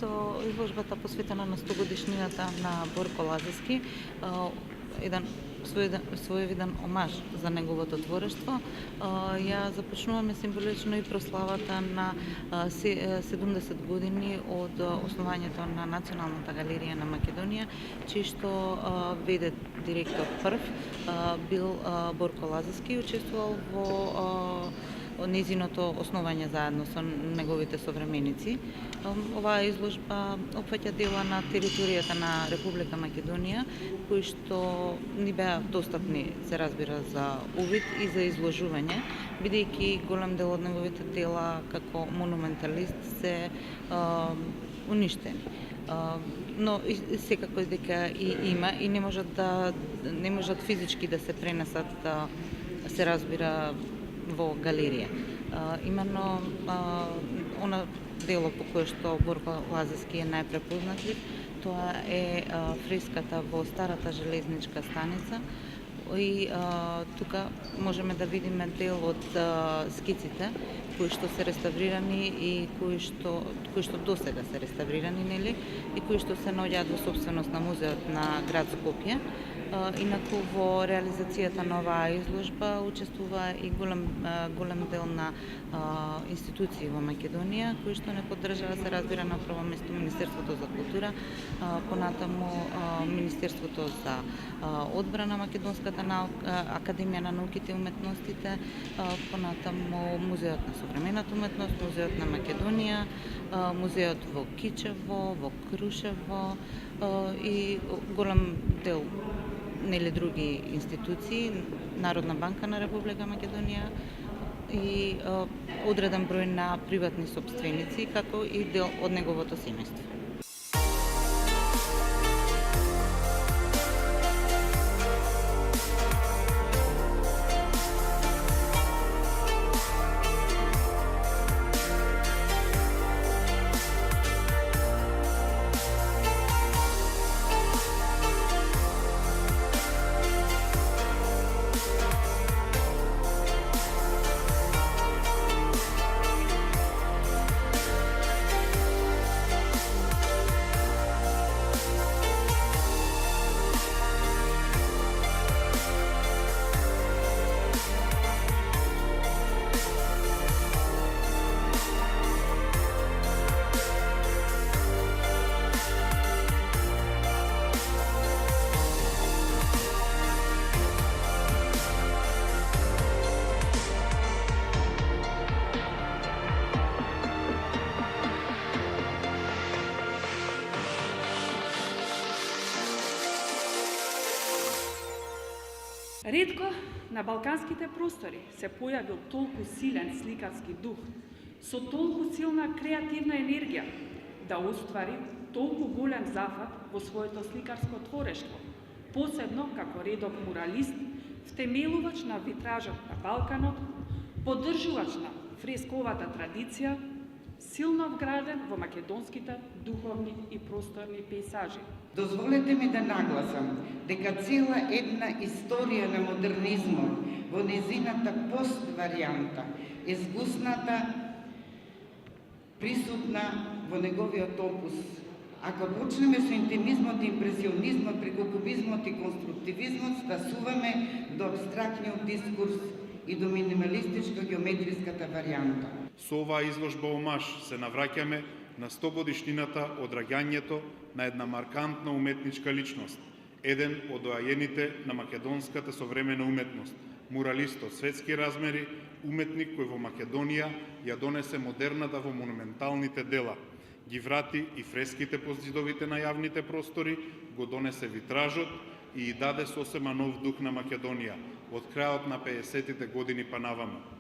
со изложбата посветена на 100 годишнината на Борко Лазарски, еден своевиден омаж за неговото творештво. Ја започнуваме символично и прославата на 70 години од основањето на Националната галерија на Македонија, чиј што веде директор прв бил Борко Лазарски, учествувал во незиното основање заедно со неговите современици. Оваа изложба опфаќа дела на територијата на Република Македонија, кои што ни беа достапни, се разбира, за увид и за изложување, бидејќи голем дел од неговите дела како монументалист се уништени. Но секако дека и има и не можат физички да се пренесат, се разбира, во галерија. Именно она дело по кое што Борко Лазарски е најпрепознатлив, тоа е фреската во старата железничка станица, и тука можеме да видиме дел од скиците кои што се реставрирани и кои што досега се реставрирани, нели, и кои што се наоѓаат во собственост на музеот на град Скопје. Инаку во реализацијата на оваа изложба учествува и голем дел на институции во Македонија, кои што не поддржава, се разбира, на прво место Министерството за култура, понатаму Министерството за одбрана, Македонската академија на науките и уметностите, понатаму Музеот на современата уметност, Музеот на Македонија, Музеот во Кичево, во Крушево и голем дел, нели, други институции, Народна банка на Република Македонија и одреден број на приватни сопственици, како и дел од неговото семејство. Ретко на балканските простори се појавил толку силен сликарски дух, со толку силна креативна енергија, да оствари толку голем зафат во своето сликарско творештво, посебно како редов муралист, втемелувач на витражот на Балканот, поддржувач на фресковата традиција, силно вграден во македонските духовни и просторни пейзажи. Дозволете ми да нагласам дека цела една историја на модернизмот во незината пост варијанта е згусната, присутна во неговиот опус. Ако почнеме со интимизмот, импресионизмот, преку кубизмот и конструктивизмот, стасуваме до абстрактниот дискурс и до минималистичко геометриската варијанта. Со оваа изложба омаж се навраќаме на 100 годишнината од раѓањето на една маркантна уметничка личност, еден од доајените на македонската современа уметност, муралист од светски размери, уметник кој во Македонија ја донесе модерната во монументалните дела, ги врати и фреските по зидовите на јавните простори, го донесе витражот и даде сосема нов дух на Македонија од крајот на 50-тите години па наваму.